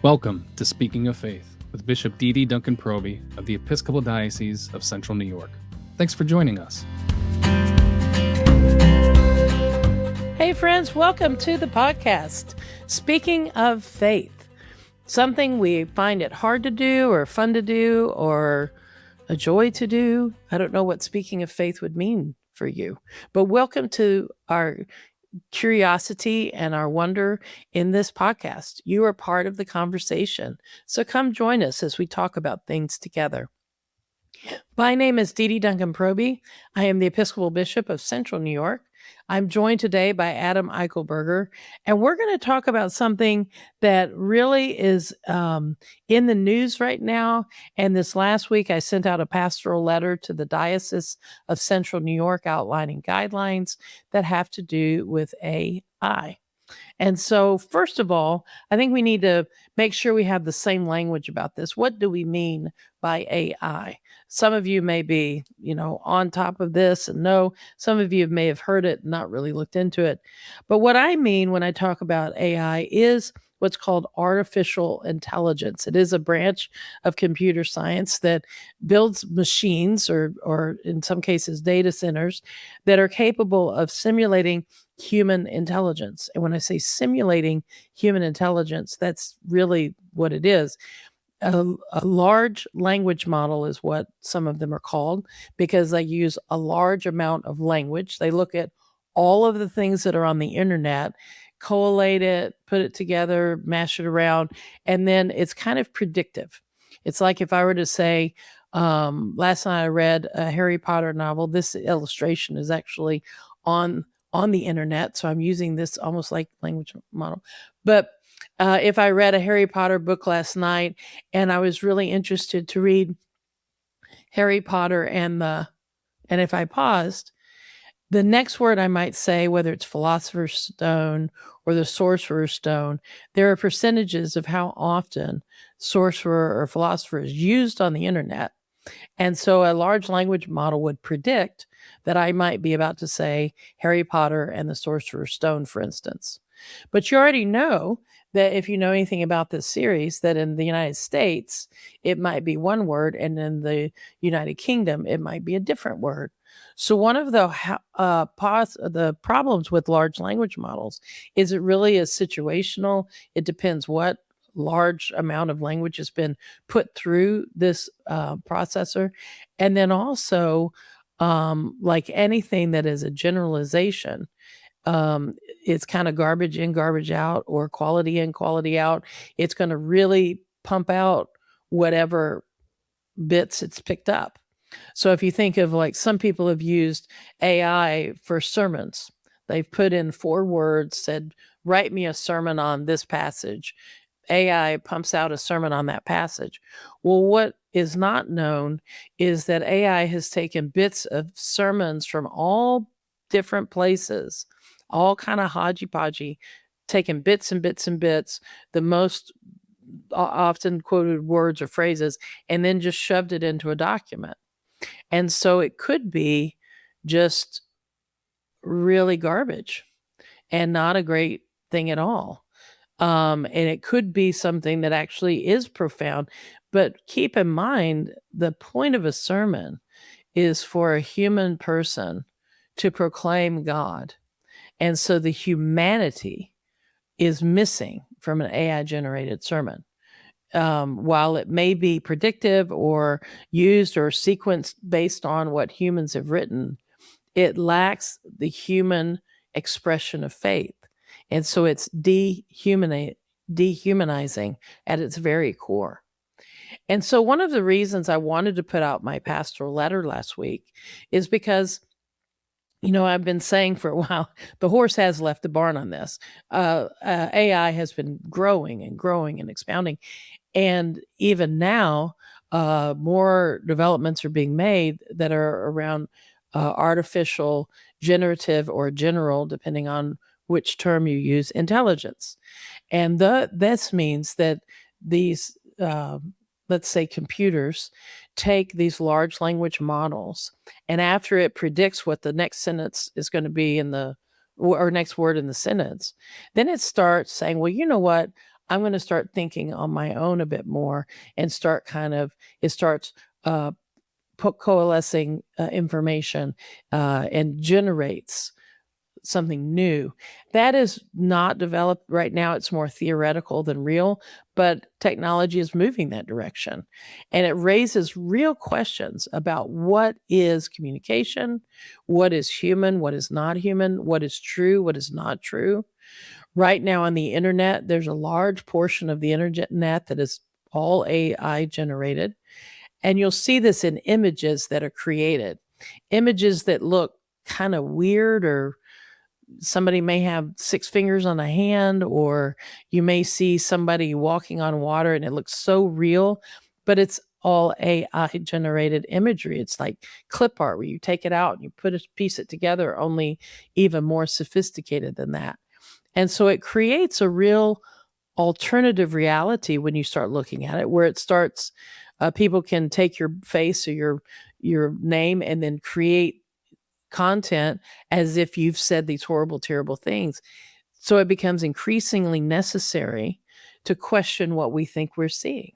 Welcome to Speaking of Faith with Bishop DeDe Duncan Proby of the Episcopal Diocese of Central New York. Thanks for joining us. Hey friends, welcome to the podcast, Speaking of Faith. Something we find it hard to do or fun to do or a joy to do. I don't know what speaking of faith would mean for you, but welcome to our curiosity and our wonder in this podcast. You are part of the conversation, so come join us as we talk about things together. My name is DeDe Duncan Proby. I am the Episcopal Bishop of Central New York. I'm joined today by Adam Eichelberger, and we're going to talk about something that really is in the news right now. And this last week, I sent out a pastoral letter to the Diocese of Central New York outlining guidelines that have to do with AI. And so, first of all, I think we need to make sure we have the same language about this. What do we mean by AI? Some of you may be, on top of this and know. Some of you may have heard it and not really looked into it. But what I mean when I talk about AI is what's called artificial intelligence. It is a branch of computer science that builds machines or in some cases data centers that are capable of simulating human intelligence. And when I say simulating human intelligence, that's really what it is. A large language model is what some of them are called because they use a large amount of language. They look at all of the things that are on the internet, collate it, put it together, mash it around, and then it's kind of predictive. It's like if I were to say, last night I read a Harry Potter novel. This illustration is actually on the internet, so I'm using this almost like language model. But if I read a Harry Potter book last night and I was really interested to read Harry Potter and if I paused, the next word I might say, whether it's Philosopher's Stone or the Sorcerer's Stone, there are percentages of how often sorcerer or philosopher is used on the internet. And so a large language model would predict that I might be about to say Harry Potter and the Sorcerer's Stone, for instance. But you already know that if you know anything about this series, that in the United States, it might be one word, and in the United Kingdom, it might be a different word. So one of the problems with large language models is it really is situational. It depends what large amount of language has been put through this processor. And then also, like anything that is a generalization, it's kind of garbage in, garbage out, or quality in, quality out. It's going to really pump out whatever bits it's picked up. So if you think of like some people have used AI for sermons, they've put in 4 words, said, write me a sermon on this passage. AI pumps out a sermon on that passage. Well, what is not known is that AI has taken bits of sermons from all different places, all kind of hodgy-podgy, taken bits and bits and bits, the most often quoted words or phrases, and then just shoved it into a document. And so it could be just really garbage and not a great thing at all. And it could be something that actually is profound. But keep in mind, the point of a sermon is for a human person to proclaim God. And so the humanity is missing from an AI-generated sermon. While it may be predictive or used or sequenced based on what humans have written, it lacks the human expression of faith. And so it's dehumanizing at its very core. And so one of the reasons I wanted to put out my pastoral letter last week is because, I've been saying for a while, the horse has left the barn on this. AI has been growing and growing and expounding. And even now, more developments are being made that are around artificial, generative, or general, depending on which term you use, intelligence. And this means that these, let's say, computers take these large language models, and after it predicts what the next sentence is going to be or next word in the sentence, then it starts saying, well, you know what? I'm going to start thinking on my own a bit more and start it starts coalescing information and generates something new. That is not developed right now. It's more theoretical than real, but technology is moving that direction. And it raises real questions about what is communication, what is human, what is not human, what is true, what is not true. Right now on the internet, there's a large portion of the internet that is all AI generated. And you'll see this in images that are created, images that look kind of weird, or somebody may have 6 fingers on a hand, or you may see somebody walking on water and it looks so real, but it's all AI generated imagery. It's like clip art where you take it out and you piece it together, only even more sophisticated than that. And so it creates a real alternative reality when you start looking at it, where it starts, people can take your face or your name and then create content as if you've said these horrible, terrible things. So it becomes increasingly necessary to question what we think we're seeing,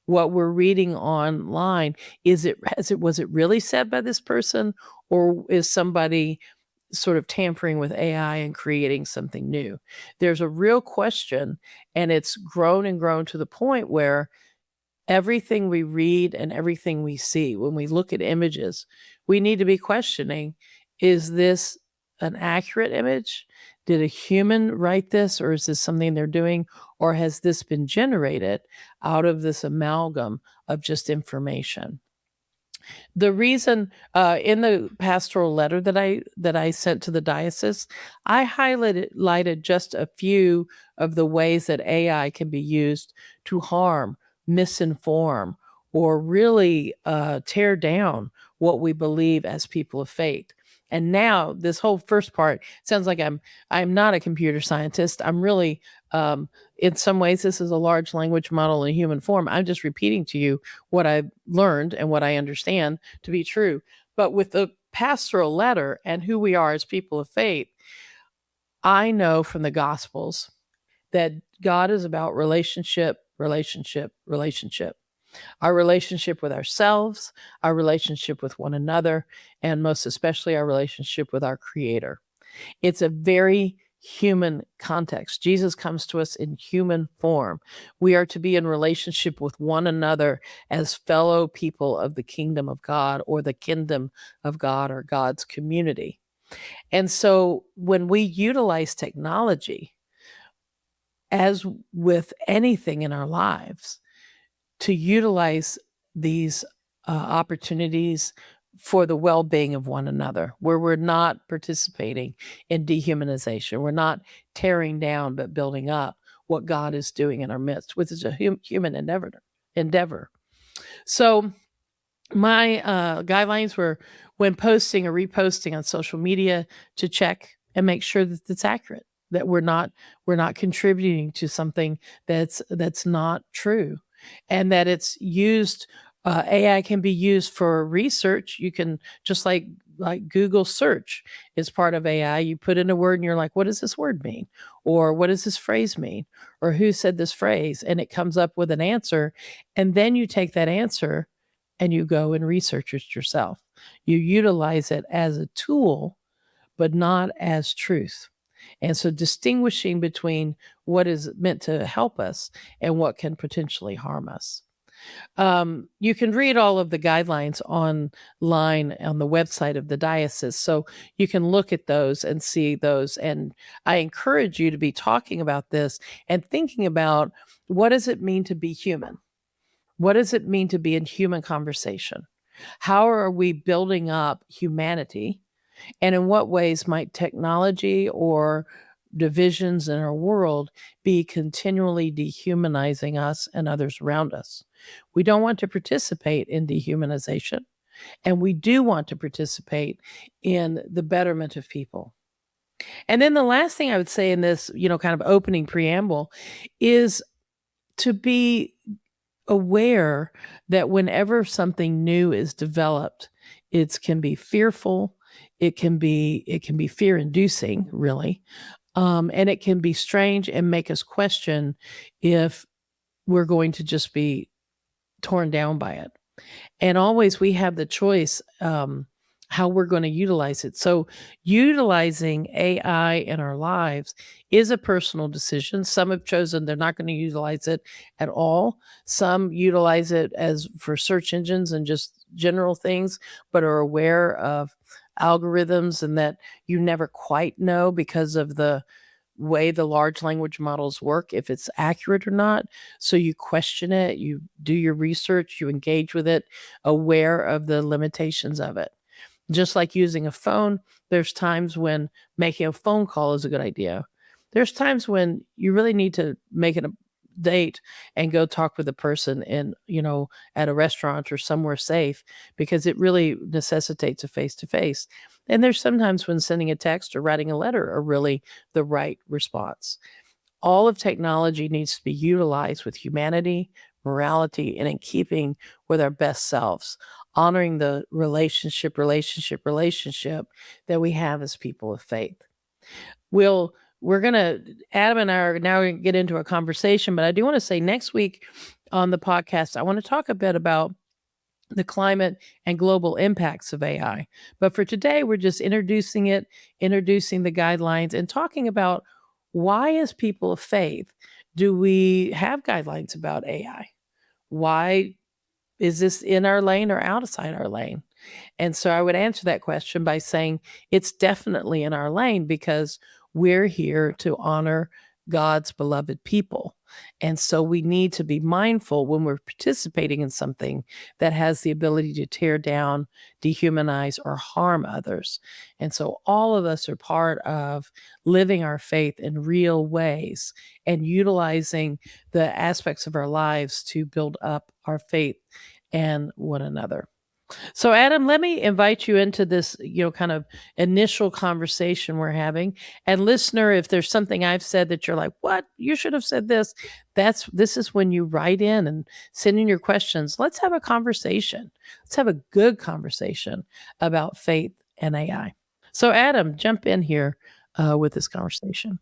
what we're reading online. Was it really said by this person, or is somebody sort of tampering with AI and creating something new? There's a real question, and it's grown and grown to the point where everything we read and everything we see, when we look at images, we need to be questioning, is this an accurate image? Did a human write this, or is this something they're doing, or has this been generated out of this amalgam of just information? The reason, in the pastoral letter that I sent to the diocese, I highlighted just a few of the ways that AI can be used to harm, misinform, or really tear down what we believe as people of faith. And now this whole first part sounds like I'm not a computer scientist. I'm really, in some ways, this is a large language model in human form. I'm just repeating to you what I've learned and what I understand to be true. But with the pastoral letter and who we are as people of faith, I know from the Gospels that God is about relationship, relationship, relationship. Our relationship with ourselves, our relationship with one another, and most especially our relationship with our Creator. It's a very human context. Jesus comes to us in human form. We are to be in relationship with one another as fellow people of the kingdom of God, or the kingdom of God, or God's community. And so when we utilize technology, as with anything in our lives, to utilize these opportunities for the well-being of one another, where we're not participating in dehumanization. We're not tearing down, but building up what God is doing in our midst, which is a human endeavor. So my guidelines were, when posting or reposting on social media, to check and make sure that it's accurate, that we're not contributing to something that's not true, and that it's used. AI can be used for research. You can, just like Google search is part of AI. You put in a word and you're like, what does this word mean? Or what does this phrase mean? Or who said this phrase? And it comes up with an answer. And then you take that answer and you go and research it yourself. You utilize it as a tool, but not as truth. And so distinguishing between what is meant to help us and what can potentially harm us. You can read all of the guidelines online on the website of the diocese, so you can look at those and see those. And I encourage you to be talking about this and thinking about, what does it mean to be human? What does it mean to be in human conversation? How are we building up humanity? And in what ways might technology or divisions in our world be continually dehumanizing us and others around us? We don't want to participate in dehumanization, and we do want to participate in the betterment of people. And then the last thing I would say in this, kind of opening preamble, is to be aware that whenever something new is developed, it can be fearful. It can be fear-inducing, really. And it can be strange and make us question if we're going to just be torn down by it. And always we have the choice how we're going to utilize it. So, utilizing AI in our lives is a personal decision. Some have chosen they're not going to utilize it at all. Some utilize it as for search engines and just general things, but are aware of algorithms and that you never quite know because of the way the large language models work if it's accurate or not. So you question it, you do your research, you engage with it, aware of the limitations of it. Just like using a phone, there's times when making a phone call is a good idea. There's times when you really need to make a date and go talk with a person in, at a restaurant or somewhere safe because it really necessitates a face to face. And there's sometimes when sending a text or writing a letter are really the right response. All of technology needs to be utilized with humanity, morality, and in keeping with our best selves, honoring the relationship that we have as people of faith. We're gonna Adam and I are now gonna get into a conversation, but I do want to say next week on the podcast, I want to talk a bit about the climate and global impacts of AI. But for today, we're just introducing the guidelines, and talking about why, as people of faith, do we have guidelines about AI? Why is this in our lane or outside our lane? And so I would answer that question by saying it's definitely in our lane because we're here to honor God's beloved people. And so we need to be mindful when we're participating in something that has the ability to tear down, dehumanize, or harm others. And so all of us are part of living our faith in real ways and utilizing the aspects of our lives to build up our faith and one another. So, Adam, let me invite you into this, kind of initial conversation we're having. And listener, if there's something I've said that you're like, "What? You should have said this." This is when you write in and send in your questions. Let's have a conversation. Let's have a good conversation about faith and AI. So, Adam, jump in here with this conversation.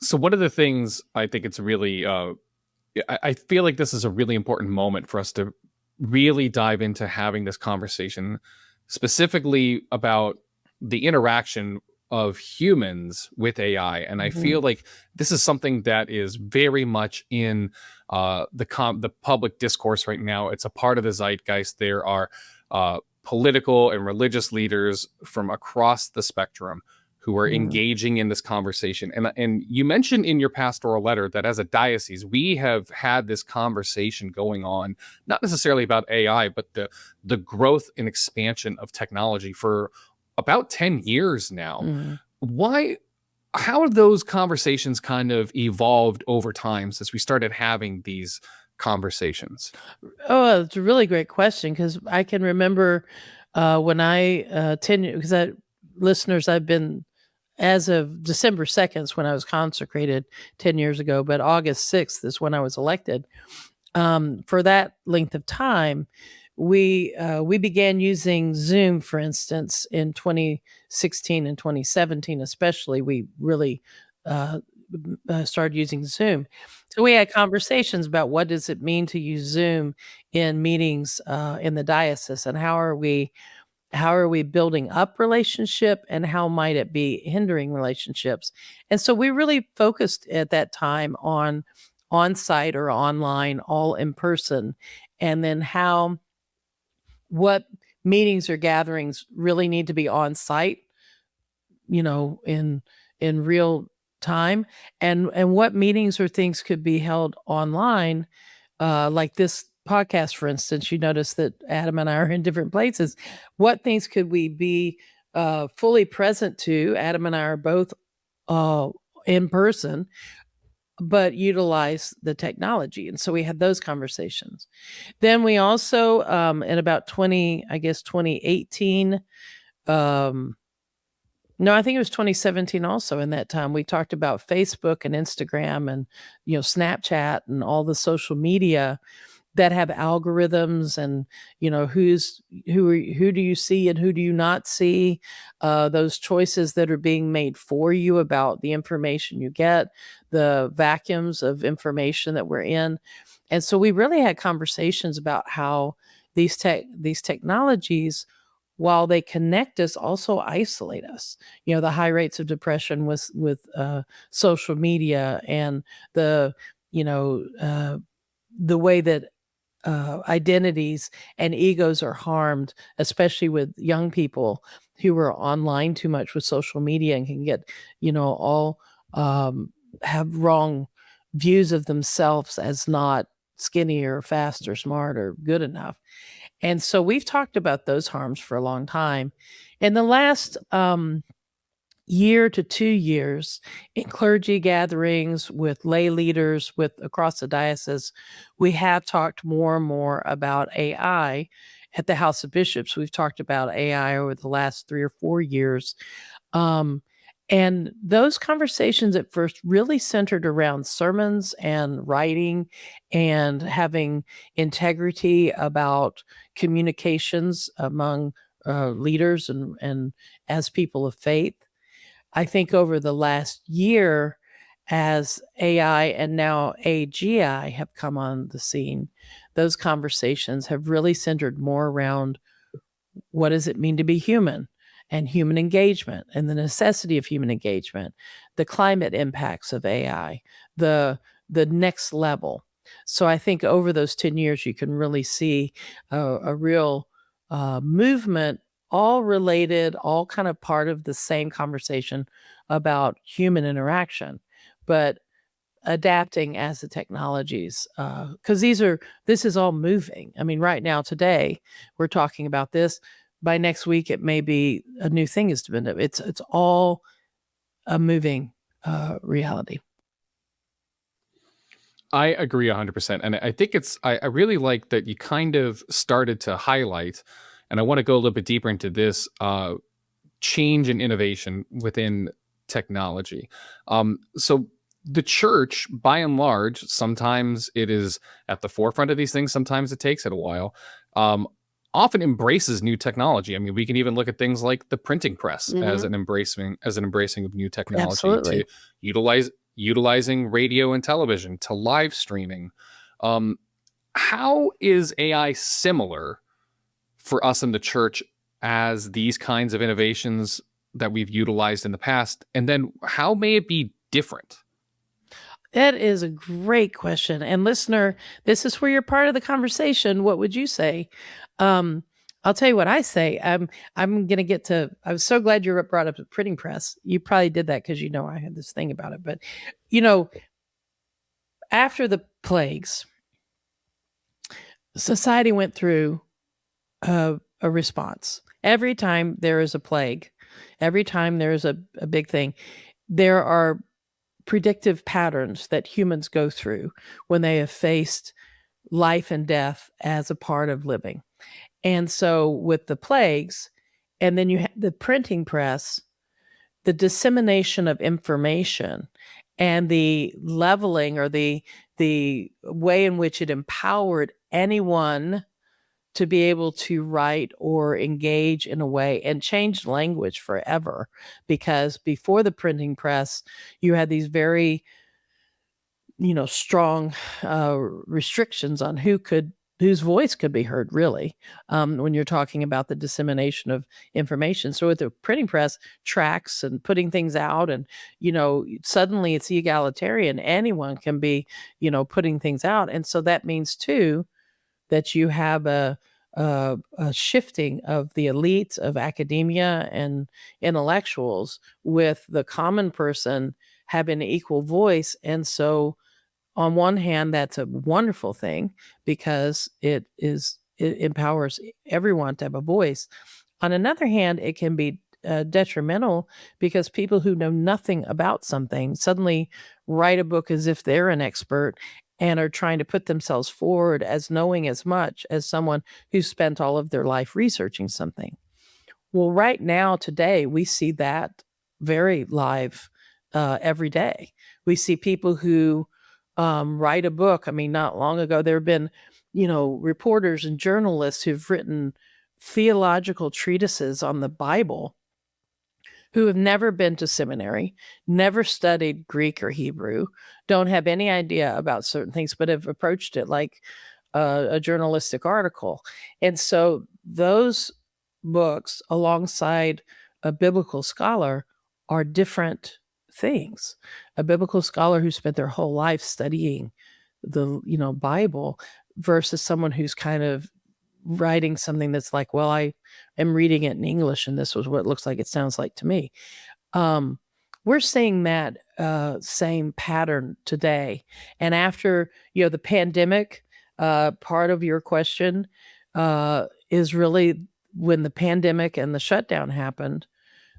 So one of the things I think it's really, I feel like this is a really important moment for us to really dive into having this conversation, specifically about the interaction of humans with AI. And I feel like this is something that is very much in the public discourse right now. It's a part of the zeitgeist. There are political and religious leaders from across the spectrum who are engaging in this conversation. And you mentioned in your pastoral letter that as a diocese, we have had this conversation going on, not necessarily about AI, but the growth and expansion of technology for about 10 years now. How have those conversations kind of evolved over time since we started having these conversations? Oh, it's a really great question because I can remember when I 10 because listeners, I've been, as of December 2nd is when I was consecrated 10 years ago, but August 6th is when I was elected. For that length of time, we began using Zoom, for instance, in 2016 and 2017, especially. We really started using Zoom. So we had conversations about what does it mean to use Zoom in meetings in the diocese, and how are we building up relationship, and how might it be hindering relationships? And so we really focused at that time on site or online, all in person, and then what meetings or gatherings really need to be on site, in real time, and what meetings or things could be held online, like this podcast, for instance. You notice that Adam and I are in different places. What things could we be fully present to? Adam and I are both in person, but utilize the technology. And so we had those conversations. Then we also, in about 2018, no, I think it was 2017 also. In that time, we talked about Facebook and Instagram and, Snapchat and all the social media that have algorithms, and who do you see and who do you not see, those choices that are being made for you about the information you get, the vacuums of information that we're in. And so we really had conversations about how these technologies, while they connect us, also isolate us. The high rates of depression with social media, and the the way that identities and egos are harmed, especially with young people who are online too much with social media and can get, all have wrong views of themselves as not skinny or fast or smart or good enough. And so we've talked about those harms for a long time. In the last year to 2 years, in clergy gatherings with lay leaders with across the diocese, we have talked more and more about AI. At the House of Bishops, we've talked about AI over the last 3 or 4 years. Um, and those conversations at first really centered around sermons and writing and having integrity about communications among leaders and as people of faith. I think over the last year, as AI and now AGI have come on the scene, those conversations have really centered more around what does it mean to be human, and human engagement, and the necessity of human engagement, the climate impacts of AI, the next level. So I think over those 10 years, you can really see a real movement, all related, all kind of part of the same conversation about human interaction, but adapting as the technologies, because this is all moving. I mean, right now, today, we're talking about this. By next week, it may be a new thing has been. It's all a moving reality. I agree 100%. And I think I really like that you kind of started to highlight, and I want to go a little bit deeper into this change and innovation within technology. So the church, by and large, sometimes it is at the forefront of these things. Sometimes it takes it a while. Often embraces new technology. I mean, we can even look at things like the printing press as an embracing of new technology, to Absolutely. utilizing radio and television, to live streaming. How is AI similar for us in the church as these kinds of innovations that we've utilized in the past? And then how may it be different? That is a great question. And listener, this is where you're part of the conversation. What would you say? I'll tell you what I say. I'm gonna get to. I was so glad you brought up the printing press. You probably did that because I had this thing about it. But you know, after the plagues, society went through a response. Every time there is a plague, every time there is a big thing, there are predictive patterns that humans go through when they have faced life and death as a part of living. And so with the plagues, and then you have the printing press, the dissemination of information, and the leveling, or the way in which it empowered anyone to be able to write or engage in a way, and changed language forever. Because before the printing press, you had these very strong restrictions on whose voice could be heard, really, when you're talking about the dissemination of information. So with the printing press, tracks and putting things out, and suddenly it's egalitarian. Anyone can be putting things out. And so that means too that you have a shifting of the elites of academia and intellectuals, with the common person having an equal voice. And so on one hand, that's a wonderful thing, because it empowers everyone to have a voice. On another hand, it can be detrimental, because people who know nothing about something suddenly write a book as if they're an expert, and are trying to put themselves forward as knowing as much as someone who spent all of their life researching something. Well, right now, today, we see that very live every day. We see people who write a book. I mean, not long ago, there have been reporters and journalists who've written theological treatises on the Bible, who have never been to seminary, never studied Greek or Hebrew, don't have any idea about certain things, but have approached it like a journalistic article. And so those books, alongside a biblical scholar, are different things. A biblical scholar who spent their whole life studying the Bible versus someone who's kind of writing something that's like, well, I am reading it in English and this was what it looks like, it sounds like to me. We're seeing that same pattern today. And after the pandemic, part of your question is really when the pandemic and the shutdown happened,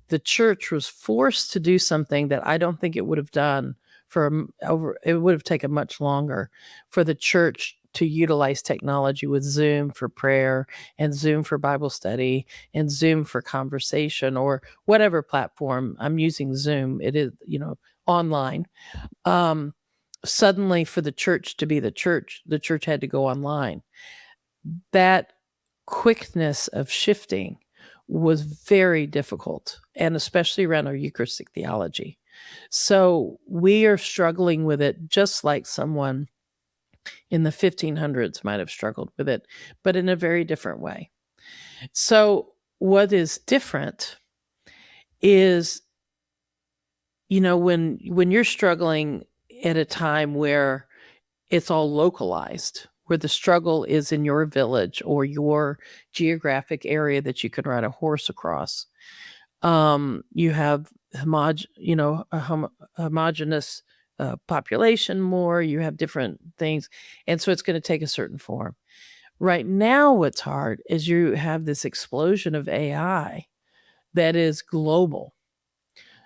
the church was forced to do something that I don't think it would have done it would have taken much longer for the church to utilize technology with Zoom for prayer and Zoom for Bible study and Zoom for conversation, or whatever platform. I'm using Zoom. It is, online. Suddenly for the church to be the church had to go online. That quickness of shifting was very difficult, and especially around our Eucharistic theology. So we are struggling with it just like someone in the 1500s might have struggled with it, but in a very different way. So what is different is, when you're struggling at a time where it's all localized, where the struggle is in your village or your geographic area that you can ride a horse across. You have a homogenous population more, you have different things. And so it's going to take a certain form. Right now, what's hard is you have this explosion of AI that is global.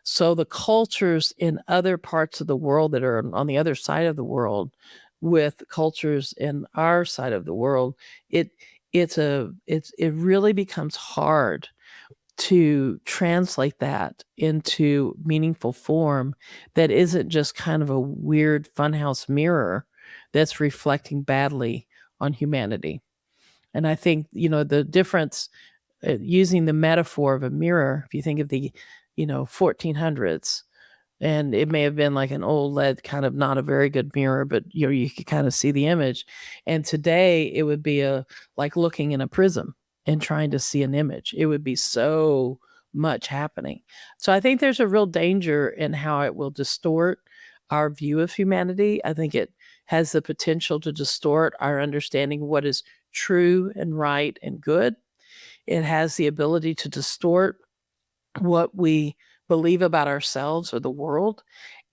So the cultures in other parts of the world that are on the other side of the world with cultures in our side of the world, it really becomes hard to translate that into meaningful form that isn't just kind of a weird funhouse mirror that's reflecting badly on humanity. And I think, the difference, using the metaphor of a mirror, if you think of the, 1400s, and it may have been like an old lead, kind of not a very good mirror, but you could kind of see the image. And today it would be like looking in a prism and trying to see an image. It would be so much happening. So I think there's a real danger in how it will distort our view of humanity. I think it has the potential to distort our understanding of what is true and right and good. It has the ability to distort what we believe about ourselves or the world.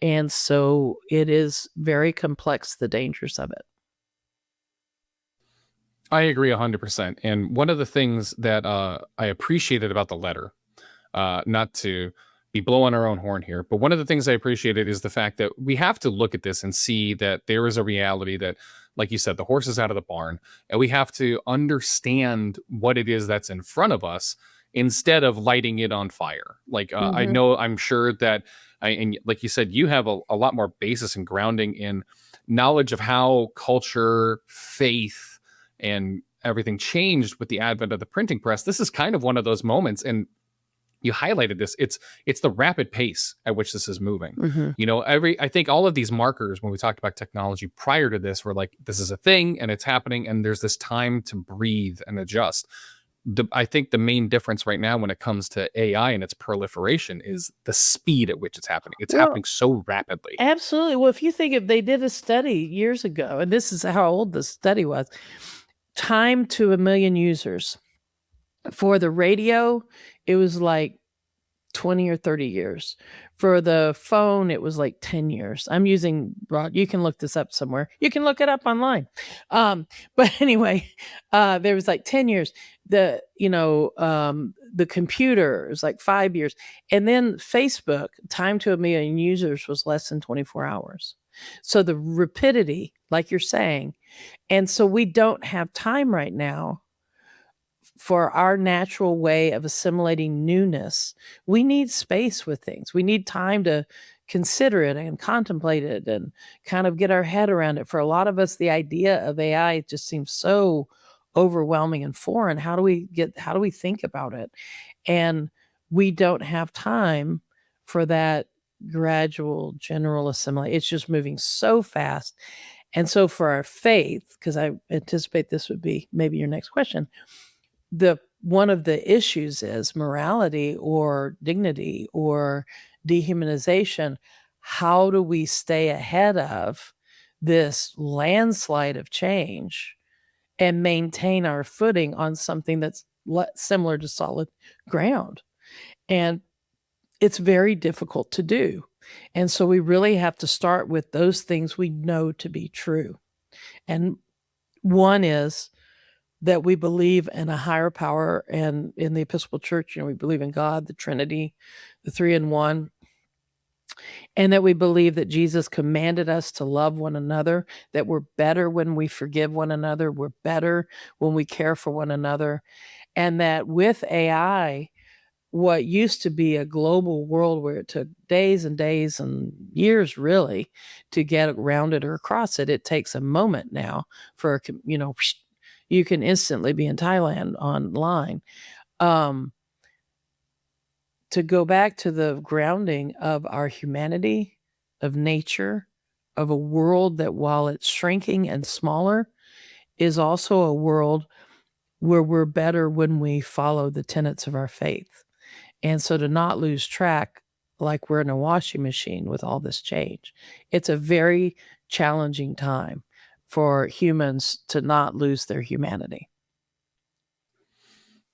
And so it is very complex, the dangers of it. I agree 100%. And one of the things that I appreciated about the letter, not to be blowing our own horn here, but one of the things I appreciated is the fact that we have to look at this and see that there is a reality that, like you said, the horse is out of the barn, and we have to understand what it is that's in front of us instead of lighting it on fire. Like, I'm sure that, and like you said, you have a lot more basis and grounding in knowledge of how culture, faith, and everything changed with the advent of the printing press. This is kind of one of those moments, and you highlighted this. It's the rapid pace at which this is moving. I think all of these markers when we talked about technology prior to this were like, this is a thing and it's happening, and there's this time to breathe and adjust. I think the main difference right now when it comes to AI and its proliferation is the speed at which it's happening. It's happening so rapidly. Absolutely. Well, if you think they did a study years ago, and this is how old the study was, time to 1 million users. For the radio, it was like 20 or 30 years. For the phone, it was like 10 years. I'm using you can look this up somewhere. You can look it up online. But anyway, there was like 10 years. The computer was like 5 years. And then Facebook, time to 1 million users was less than 24 hours. So the rapidity, like you're saying, and so we don't have time right now for our natural way of assimilating newness. We need space with things. We need time to consider it and contemplate it and kind of get our head around it. For a lot of us, the idea of AI just seems so overwhelming and foreign. How do we think about it? And we don't have time for that gradual general assimilation. It's just moving so fast. And so for our faith, because I anticipate this would be maybe your next question, one of the issues is morality or dignity or dehumanization. How do we stay ahead of this landslide of change and maintain our footing on something that's similar to solid ground? And it's very difficult to do. And so we really have to start with those things we know to be true. And one is that we believe in a higher power, and in the Episcopal Church, we believe in God, the Trinity, the three in one, and that we believe that Jesus commanded us to love one another, that we're better when we forgive one another, we're better when we care for one another, and that with AI, what used to be a global world where it took days and days and years really to get around it or across it, it takes a moment now for, you can instantly be in Thailand online. To go back to the grounding of our humanity, of nature, of a world that, while it's shrinking and smaller, is also a world where we're better when we follow the tenets of our faith. And so to not lose track, like we're in a washing machine with all this change, it's a very challenging time for humans to not lose their humanity.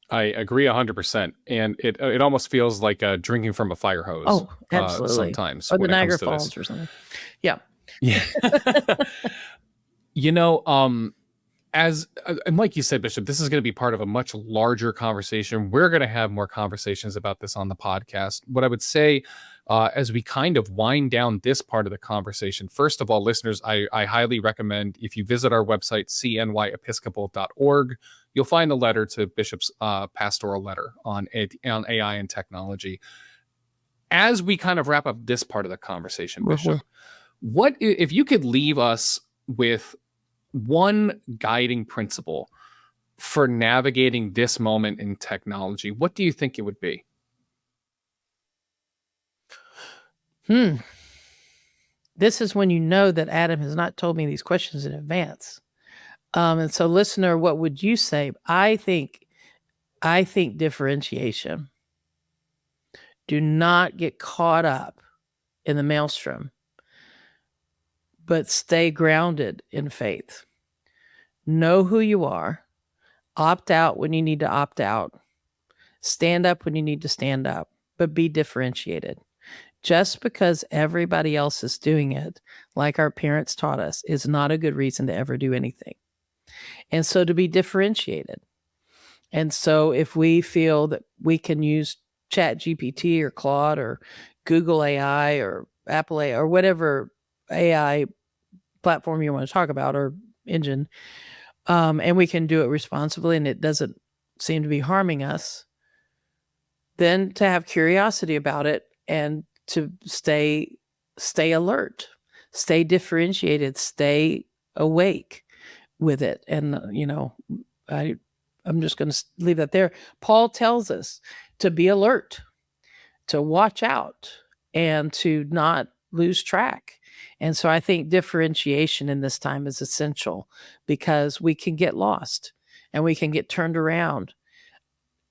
I agree 100%, and it almost feels like drinking from a fire hose. Oh, absolutely. Sometimes, or the when it Niagara comes to Falls this. or something. Yeah. And like you said, Bishop, this is going to be part of a much larger conversation. We're going to have more conversations about this on the podcast. What I would say, as we kind of wind down this part of the conversation, first of all, listeners, I highly recommend, if you visit our website, cnyepiscopal.org, you'll find the letter to Bishop's pastoral letter on AI and technology. As we kind of wrap up this part of the conversation, Bishop, what if you could leave us with one guiding principle for navigating this moment in technology, what do you think it would be? This is when you know that Adam has not told me these questions in advance. And so, listener, what would you say? I think differentiation. Do not get caught up in the maelstrom, but stay grounded in faith. Know who you are. Opt out when you need to opt out. Stand up when you need to stand up, but be differentiated. Just because everybody else is doing it, like our parents taught us, is not a good reason to ever do anything. And so to be differentiated. And so if we feel that we can use Chat GPT or Claude or Google AI or Apple AI or whatever AI platform you want to talk about or engine, and we can do it responsibly and it doesn't seem to be harming us, then to have curiosity about it and to stay alert, stay differentiated, stay awake with it. And, I'm just going to leave that there. Paul tells us to be alert, to watch out, and to not lose track. And so I think differentiation in this time is essential because we can get lost and we can get turned around.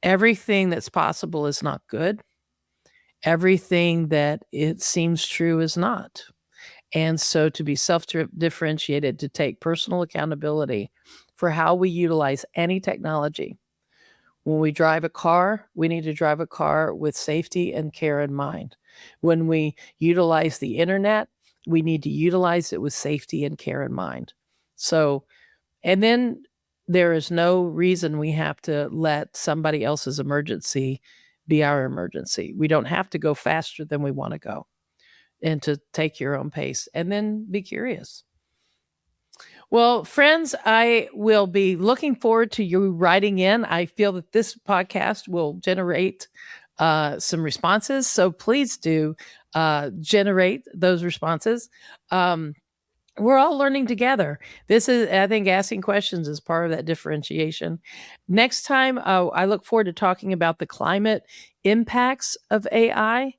Everything that's possible is not good. Everything that it seems true is not. And so to be self-differentiated, to take personal accountability for how we utilize any technology. When we drive a car, we need to drive a car with safety and care in mind. When we utilize the internet, we need to utilize it with safety and care in mind. So, and then there is no reason we have to let somebody else's emergency be our emergency. We don't have to go faster than we want to go, and to take your own pace, and then be curious. Well, friends, I will be looking forward to you writing in. I feel that this podcast will generate some responses. So please do generate those responses. We're all learning together. This is, I think, asking questions is part of that differentiation. Next time, I look forward to talking about the climate impacts of AI,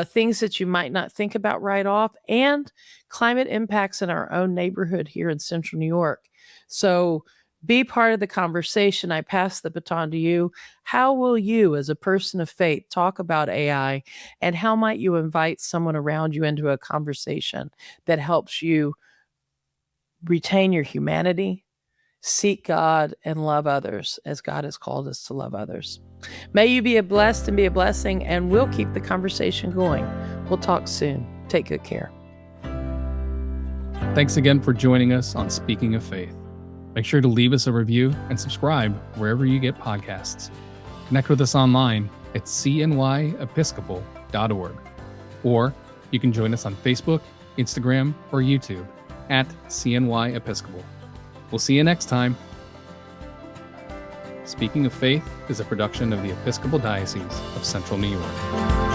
things that you might not think about right off, and climate impacts in our own neighborhood here in Central New York. So be part of the conversation. I pass the baton to you. How will you, as a person of faith, talk about AI, and how might you invite someone around you into a conversation that helps you retain your humanity, seek God, and love others as God has called us to love others? May you be blessed and be a blessing, and we'll keep the conversation going. We'll talk soon. Take good care. Thanks again for joining us on Speaking of Faith. Make sure to leave us a review and subscribe wherever you get podcasts. Connect with us online at cnyepiscopal.org. Or you can join us on Facebook, Instagram, or YouTube at CNY Episcopal. We'll see you next time. Speaking of Faith is a production of the Episcopal Diocese of Central New York.